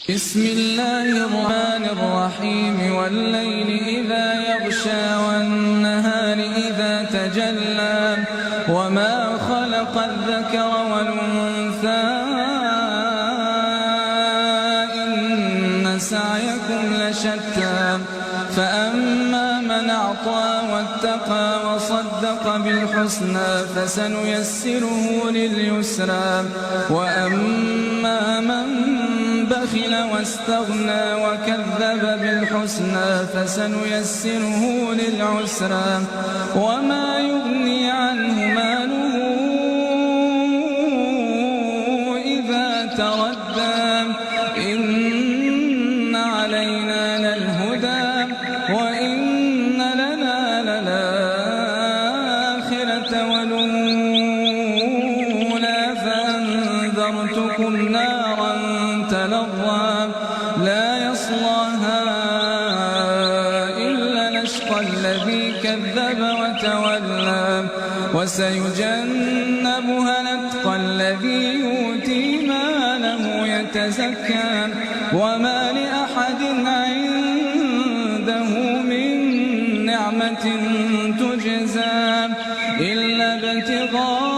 بسم الله الرحمن الرحيم والليل إذا يغشى والنهار إذا تجلى وما خلق الذكر والأنثى إن سعيكم لشتى فأما من أعطى واتقى وصدق بالحسنى فسنيسره لليسرى وأما من بخل واستغنى وكذب بالحسنى فسنيسره للعسرى وما يغني عنه ماله إذا تردى إن علينا للهدى وإن لنا للآخرة والأولى فأنذرتكم نارا تلظى لا يصلاها إلا الأشقى الذي كذب وتولى وسيجنبها الأتقى الذي يؤتي ماله يتزكى وما لأحد عنده من نعمة تجزى إلا ابتغاء